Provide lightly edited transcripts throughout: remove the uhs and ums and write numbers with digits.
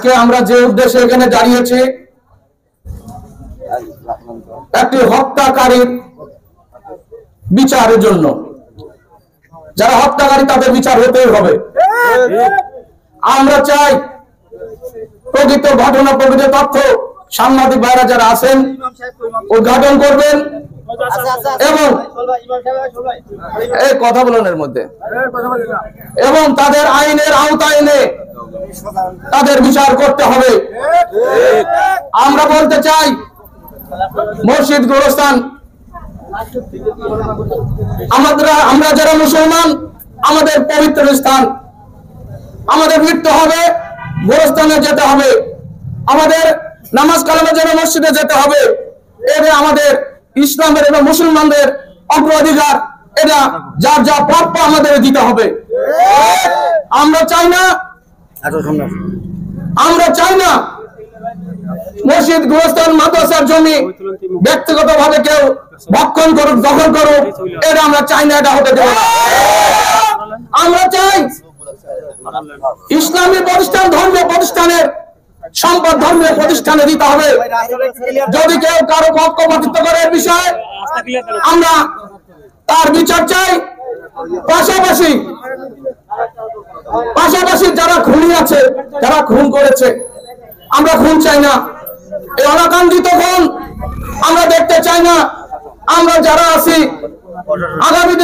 আজকে আমরা যে উদ্দেশ্যে এখানে দাঁড়িয়েছি, একটি হত্যাকারীর বিচারের জন্য। যারা হত্যাকারী তাদের বিচার হতেই হবে। আমরা চাই প্রকৃত ঘটনা, প্রকৃত তথ্য সাংবাদিক ভাইরা যারা আছেন উদ্ঘাটন করবেন এবং এই কথা বলার মধ্যে এবং তাদের আইনের আওতায় এনে তাদের বিচার করতে হবে। আমরা বলতে চাই, মসজিদ গোরস্থান আমরা যারা মুসলমান, আমাদের পবিত্র স্থান, আমাদের মৃত্যু হবে গোরস্থানে যেতে হবে, আমাদের নামাজ কালামের জন্য মসজিদে যেতে হবে। এটা আমাদের ইসলামের এবং মুসলমানদের অগ্রাধিকার, এটা যার যা প্রাপ্য আমাদের দিতে হবে। আমরা চাই না মসজিদ গোরস্থান মাদ্রাসার জমি ব্যক্তিগত ভাবে কেউ ভক্ষণ করুক, দখল করুক, এটা আমরা চাই না, এটা হতে দেব না। আমরা চাই ইসলামী প্রতিষ্ঠান, ধর্মীয় প্রতিষ্ঠানের সম্পদ ধর্মীয় প্রতিষ্ঠানে দিতে হবে। যদি কেউ কারো পক্ষপাতিত্ব করে বিষয়ে আমরা তার বিচার চাই। পাশাপাশি যারা খুনি আছে, যারা খুন করেছে, আমরা খুন চাই না। এই অনাকাঙ্ক্ষিত খুন আমরা দেখতে চাই না। আমরা যারা আছি আগামী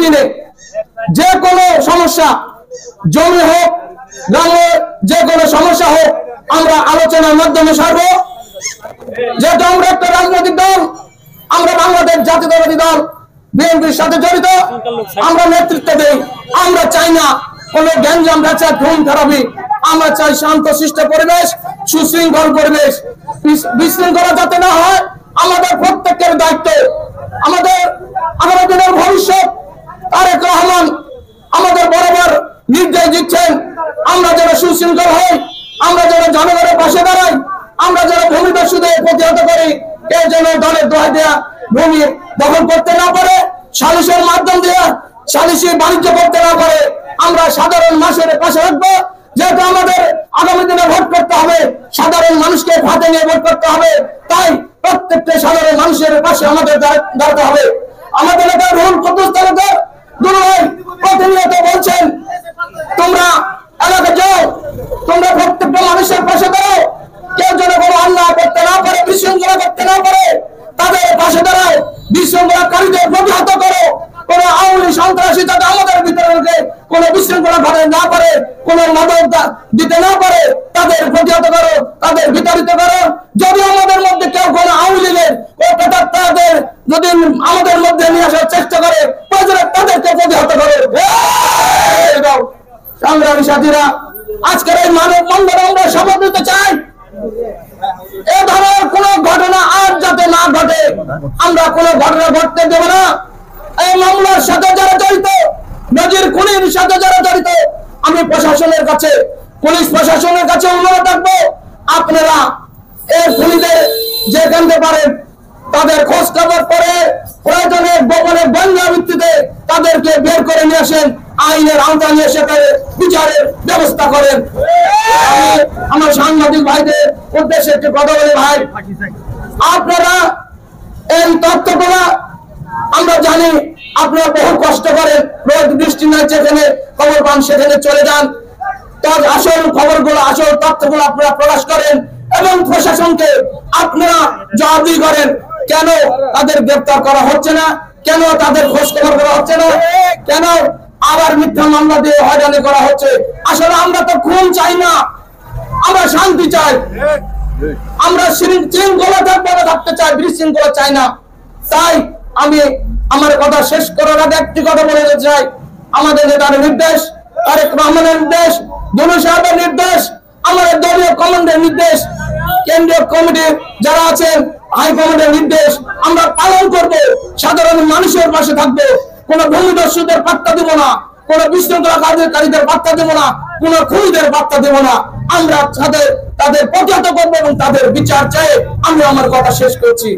দিনে যে কোনো সমস্যা, জমি হোক, গ্রামের যে কোনো সমস্যা হোক, আমরা আলোচনার মাধ্যমে সারব। যেহেতু আমরা একটা রাজনৈতিক দল, আমরা বাংলাদেশ জাতীয়তাবাদী দল বিএনপির সাথে জড়িত, আমরা নেতৃত্ব দেই। আমরা চাই না কোনো গ্যাঞ্জাম, বেচা, খুন খারাপি। আমরা চাই শান্ত শিষ্ট পরিবেশ, সুশৃঙ্খল পরিবেশ। বিশৃঙ্খলা যাতে না হয় আমাদের প্রত্যেকের দায়িত্ব। আমাদের আগামী দিনের ভবিষ্যৎ তারেক রহমান আমাদের বরাবর নির্দেশ দিচ্ছেন, আমরা যেন সুশৃঙ্খল হই, আমরা যেন জনগণের পাশে দাঁড়াই, আমরা যেন ভূমি দস্যুদের প্রতিহত করি। কেউ যেন দলের দোহাই দেয়া ভূমি দখল করতে না পারে, সালিশের মাধ্যম দিয়ে সালিশি বাণিজ্য করতে না পারে। আমরা সাধারণ মানুষের পাশে রাখবো। যেহেতু আমাদের আগামী দিনে ভোট করতে হবে, সাধারণ মানুষকে হাতে নিয়ে ভোট করতে হবে, তাই প্রত্যেকটা সাধারণ মানুষের পাশে আমাদের দাঁড়াতে হবে। আমাদের নেতা রুহুল কুদ্দুস তালুকদার দুলাভাই প্রতিনিয়ত বলছেন, তোমরা এলাকা যাও, তোমরা প্রত্যেকটা মানুষের পাশে দাঁড়াও। কেউ যেন কোনো অন্যায় করতে না পারে, বিশৃঙ্খলা করতে না পারে, তাদের পাশে দাঁড়াও। বিশৃঙ্খলাকারীদের প্রতিহত করো। কোন আওয়ামী সন্ত্রাসী যাতে আমাদের ভিতরে কোন বিশৃঙ্খলা ঘটে না পারে, কোন মাদক দিতে না পারে, তাদের প্রতিহত করো, তাদের বিতাড়িত করো। যদি আমাদের মধ্যে কেউ কোন আওয়ামী লীগের তাদের যদি আমাদের মধ্যে নিয়ে আসার চেষ্টা করে, তাদেরকে প্রতিহত করো। সংগ্রামী সাথীরা, আজকের এই মানব বন্ধনে আমরা শপথ নিতে চাই, এ ধরনের কোন ঘটনা আর যাতে না ঘটে। আমরা কোন ঘটনা ঘটতে দেব না। এই মামলার সাথে যারা জড়িত, নজির খুনির সাথে যারা জড়িত, আমি প্রশাসনের কাছে, পুলিশ প্রশাসনের কাছে অনুরোধ রাখবো, আপনারা এই খুনিদের যে জানতে পারেন তাদের খোঁজ খবর করে প্রয়োজনে গোপনে গোয়েন্দা ভিত্তিতে তাদেরকে বের করে নিয়ে আসেন, আইনের আওতায় নিয়ে এসে বিচারের ব্যবস্থা করেন। আমার সাংবাদিক ভাইদের উদ্দেশ্যে একটি কথা বলি, ভাই, আপনারা এই তথ্যগুলা আমরা জানি, আপনারা বহু কষ্ট করেন, রোদ বৃষ্টি নাই, যেখানে খবর পান সেখানে চলে যান, তার আসল খবরগুলো, আসল তথ্যগুলো আপনারা প্রকাশ করেন এবং প্রশাসনকে আপনারা জবাবদিহি করেন। কেন তাদের গ্রেফতার করা হচ্ছে না? কেন তাদের খোঁজ খবর করা হচ্ছে না? কেন আবার মিথ্যা মামলা দিয়ে হয়রানি করা হচ্ছে? আসলে আমরা তো খুন চাই না, আমরা শান্তি চাই, আমরা শৃঙ্খলা থাকতে চাই, বিশৃঙ্খলা চাই না। তাই আমি আমার কথা শেষ করার আগে একটি কথা বলে যেতে চাই। আমাদের নেতার নির্দেশ, তারেক রহমানের নির্দেশ, দুলু সাহেবের নির্দেশ, আমাদের দলীয় কমান্ডের নির্দেশ, কেন্দ্রীয় কমিটির যারা আছেন হাইকমান্ডের নির্দেশ আমরা পালন করব। সাধারণ মানুষের পাশে থাকবো। কোন ভূমিদস্যুদের পাত্তা দেব না, কোন বিশৃঙ্খলাকারীদের পাত্তা দেব না, কোন খুনিদের পাত্তা দেব না। আমরা তাদের প্রতিহত করবো এবং তাদের বিচার চাই। আমি আমার কথা শেষ করছি।